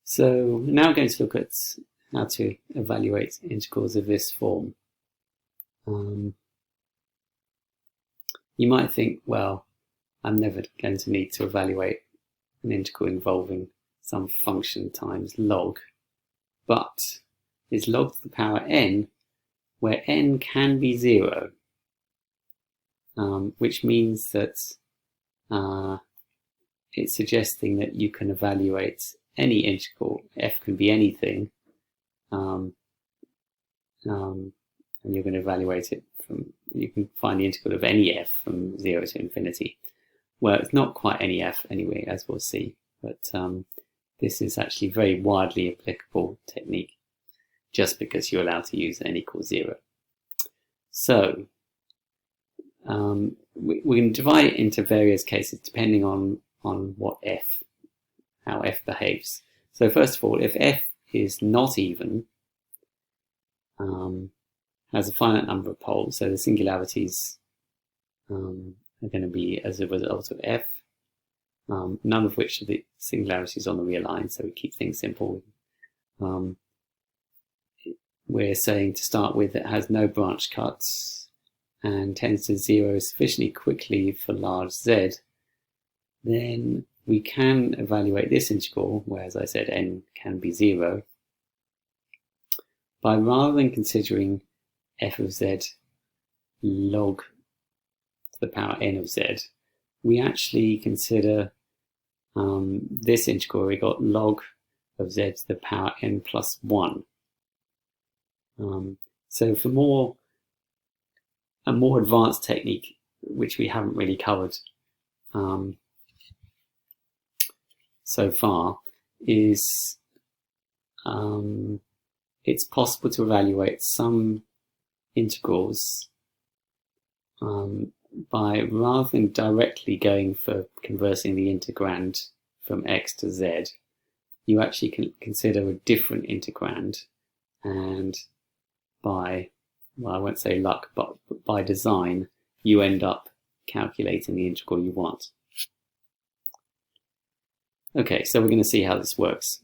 So now we're going to look at how to evaluate integrals of this form. You might think, well, I'm never going to need to evaluate an integral involving some function times log, but it's log to the power n, where n can be 0, which means that it's suggesting that you can evaluate any integral. F can be anything, and you're going to evaluate it from, you can find the integral of any f from 0 to infinity. Well, it's not quite any f anyway, as we'll see, but this is actually a very widely applicable technique, just because you're allowed to use n equals 0. So we can divide it into various cases depending on what f, how f behaves. So first of all, if f is not even, has a finite number of poles, so the singularities are going to be as a result of f, none of which are the singularities on the real line, so we keep things simple. We're saying to start with it has no branch cuts and tends to 0 sufficiently quickly for large z, then we can evaluate this integral, where, as I said, n can be 0, by rather than considering f of z log to the power n of z, we actually consider this integral where we got log of z to the power n plus 1. So for a more advanced technique, which we haven't really covered so far, is it's possible to evaluate some integrals by, rather than directly going for converting the integrand from x to z, you actually can consider a different integrand, and by, well, I won't say luck, but by design, you end up calculating the integral you want. Okay, so we're going to see how this works.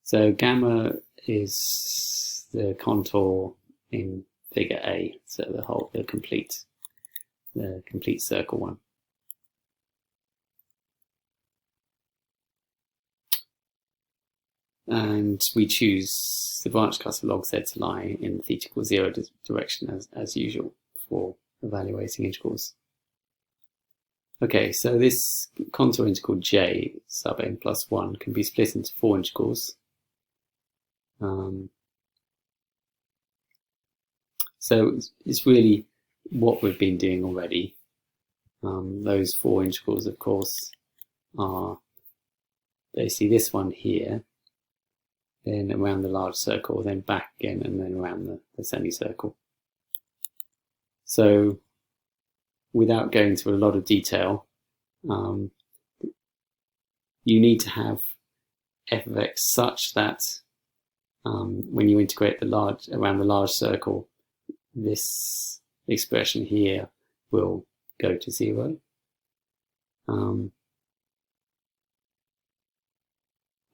So gamma is the contour in figure A, so the complete circle one. And we choose the branch cuts of log z to lie in the theta equals 0 direction as usual for evaluating integrals. Okay, so this contour integral j sub n plus 1 can be split into 4 integrals. So it's really what we've been doing already. Those 4 integrals, of course, are basically this one here, then around the large circle, then back again, and then around the semicircle. So without going into a lot of detail, you need to have f of x such that when you integrate around the large circle, this expression here will go to 0.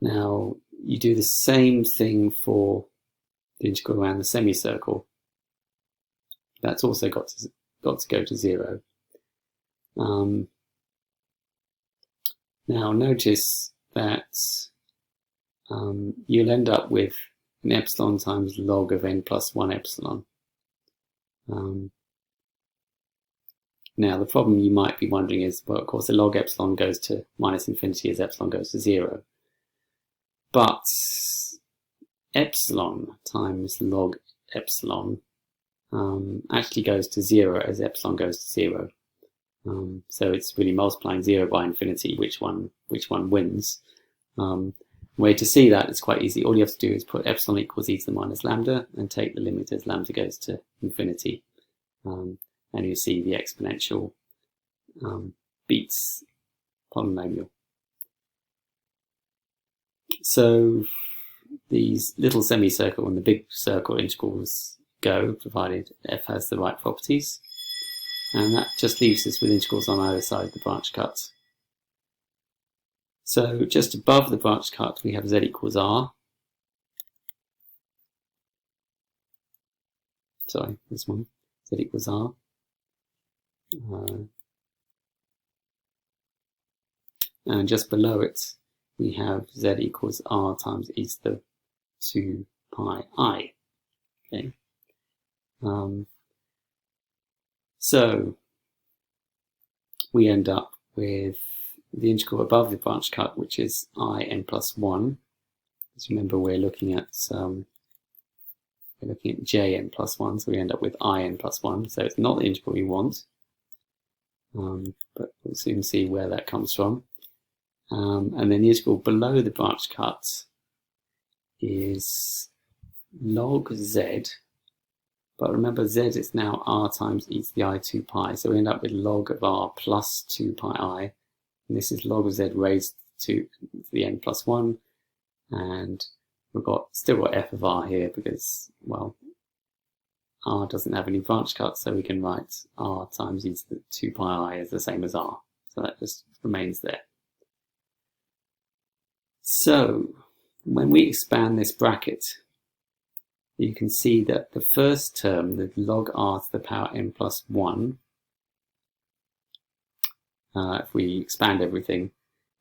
Now you do the same thing for the integral around the semicircle. That's also got to go to 0. Now notice that you'll end up with an epsilon times log of n plus 1 epsilon. Now the problem you might be wondering is, well, of course the log epsilon goes to minus infinity as epsilon goes to 0. But epsilon times log epsilon actually goes to 0 as epsilon goes to 0. So it's really multiplying 0 by infinity, which one wins. Way to see that is quite easy. All you have to do is put epsilon equals e to the minus lambda and take the limit as lambda goes to infinity. And you see the exponential beats polynomial. So these little semicircle and the big circle integrals go, provided f has the right properties. And that just leaves us with integrals on either side of the branch cut. So just above the branch cut, we have z equals r. Sorry, this one, z equals r. And just below it, we have z equals r times e to the 2 pi I. Okay. So we end up with the integral above the branch cut, which is I n plus 1. As remember, we're looking at j n plus 1, so we end up with I n plus 1. So it's not the integral we want, but we'll soon see where that comes from. And then the integral below the branch cut is log z, but remember z is now r times e to the I 2 pi, so we end up with log of r plus 2 pi I, and this is log of z raised to the n plus 1, and we've still got f of r here because, well, r doesn't have any branch cuts, so we can write r times e to the 2 pi I as the same as r, so that just remains there. So when we expand this bracket, you can see that the first term, the log r to the power n plus 1, if we expand everything,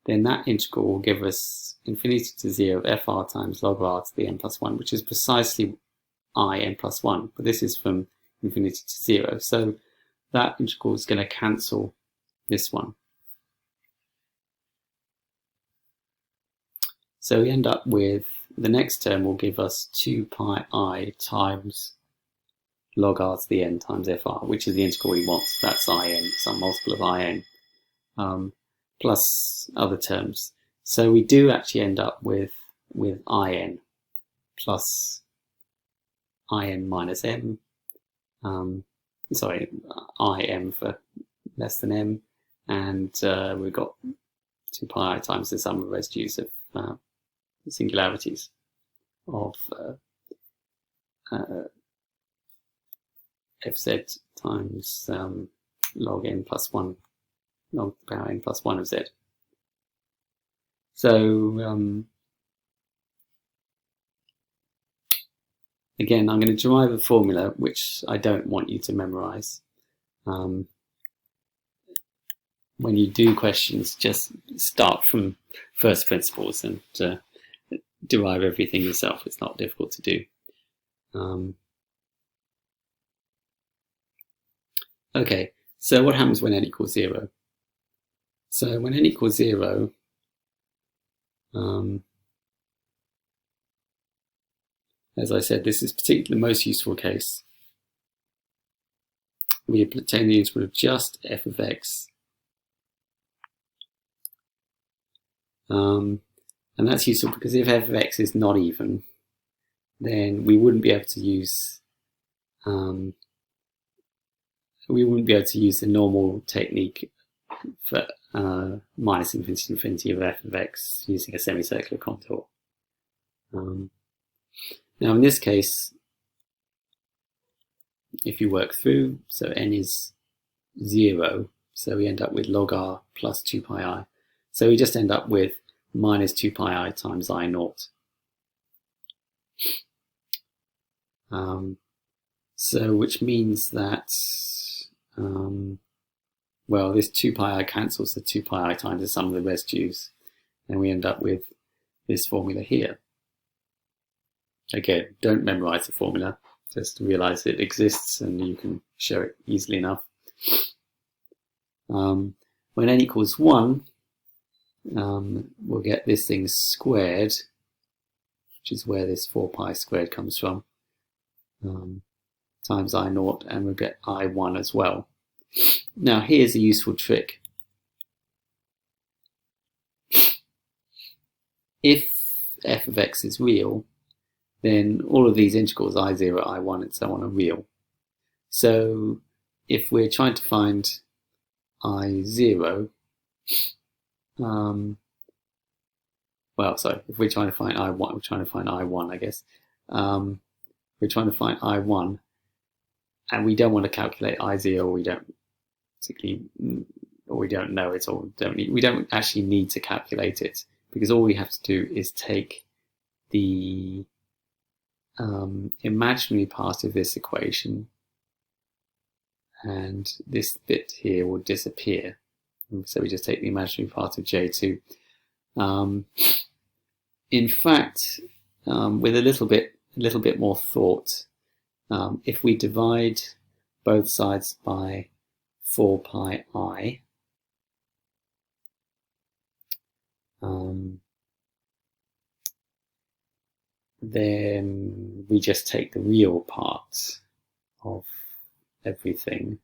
then that integral will give us infinity to 0 of fr times log r to the n plus 1, which is precisely I n plus 1, but this is from infinity to 0. So that integral is going to cancel this one. So we end up with the next term will give us 2 pi I times log r to the n times fr, which is the integral we want. That's in, some multiple of in, plus other terms. So we do actually end up with in plus in minus m, sorry, im for less than m, and we've got 2 pi I times the sum of residues of singularities of fz times log n plus 1, log the power n plus 1 of z. So again, I'm going to derive a formula which I don't want you to memorize. When you do questions, just start from first principles and derive everything yourself. It's not difficult to do. Okay, so what happens when n equals 0? So when n equals 0, as I said, this is particularly the most useful case. We obtain the integral of just f of x. And that's useful because if f of x is not even, then we wouldn't be able to use the normal technique for minus infinity to infinity of f of x using a semicircular contour. Now in this case, if you work through, so n is 0, so we end up with log r plus 2 pi I. So we just end up with minus 2 pi I times I naught. So which means that, well, this 2 pi I cancels the 2 pi I times the sum of the residues, and we end up with this formula here. Again, don't memorize the formula, just realize it exists and you can show it easily enough. When n equals 1, we'll get this thing squared, which is where this 4 pi squared comes from, times I naught, and we'll get I1 as well. Now here's a useful trick. If f of x is real, then all of these integrals I0, I1 and so on are real. So if we're trying to find I0, if we're trying to find I1, we're trying to find I1, I guess. We're trying to find I1, and we don't want to calculate I0, we don't particularly or we don't know it, or we don't actually need to calculate it, because all we have to do is take the imaginary part of this equation, and this bit here will disappear. So we just take the imaginary part of J2. In fact, with a little bit more thought, if we divide both sides by 4 pi I, then we just take the real part of everything.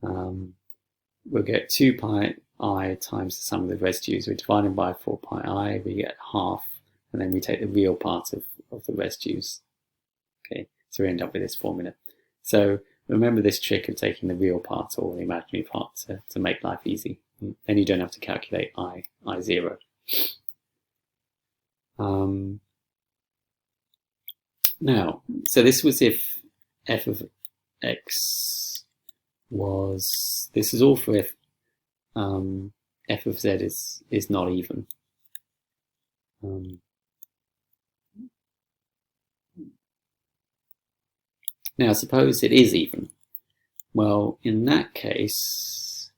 We'll get 2 pi I times the sum of the residues. We're dividing by 4 pi I, we get half, and then we take the real part of the residues. Okay, so we end up with this formula. So remember this trick of taking the real part or the imaginary part to make life easy. Then you don't have to calculate I0. Now, so this was if f of x was, this is all for if f of z is not even. Now suppose it is even. Well, in that case,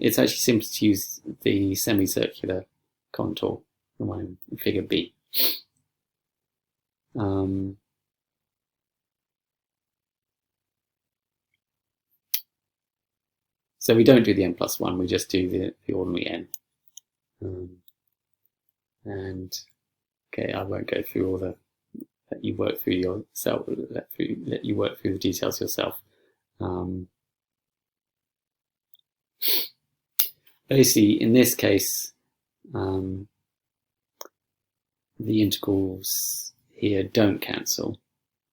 it's actually simple to use the semicircular contour, the one in figure B. So we don't do the n plus 1, we just do the ordinary n. And okay, I won't go through all the, let you work through yourself, let you work through the details yourself. Basically, in this case, the integrals here don't cancel.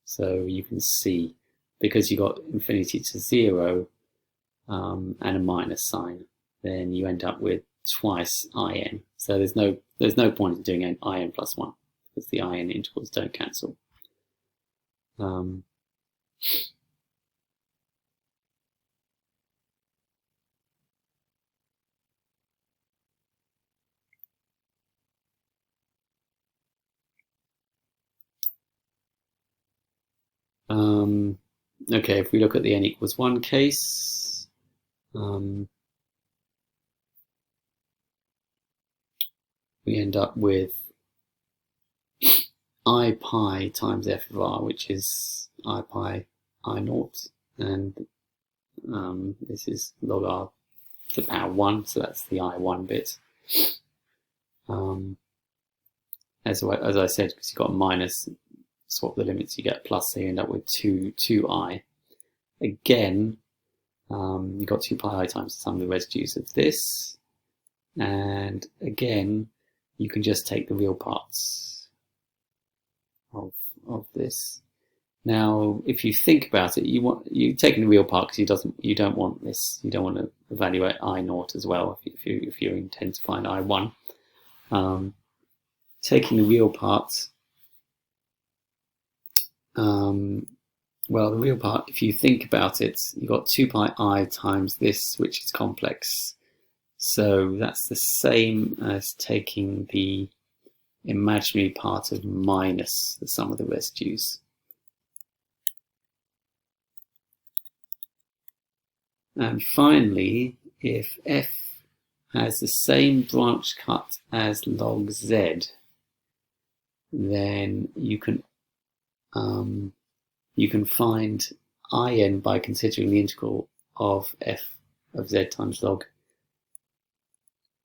So you can see, because you got infinity to 0 and a minus sign, then you end up with twice in. So there's no point in doing an in plus 1, because the in integrals don't cancel. Okay, if we look at the n equals 1 case, we end up with I pi times f of r, which is I pi I naught, and this is log r to the power 1, so that's the I1 bit. As I said, because you've got a minus, swap the limits, you get plus, so you end up with 2i. Again, you've got 2 pi I times the sum of the residues of this, and again, you can just take the real parts of this. Now, if you think about it, you're taking the real part because you don't want this. You don't want to evaluate I naught as well if you intend to find I1. Taking the real part, well, the real part, if you think about it, you've got 2 pi I times this, which is complex. So that's the same as taking the imaginary part of minus the sum of the residues. And finally, if f has the same branch cut as log z, then you can find in by considering the integral of f of z times log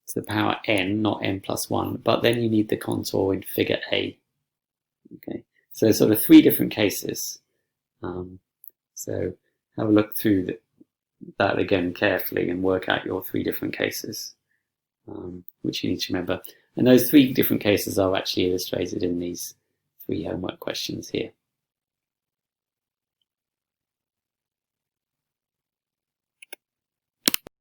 to the power n, not n plus 1, but then you need the contour in figure A. Okay, so there's sort of 3 different cases. So have a look through that again carefully and work out your 3 different cases, which you need to remember. And those 3 different cases are actually illustrated in these 3 homework questions here.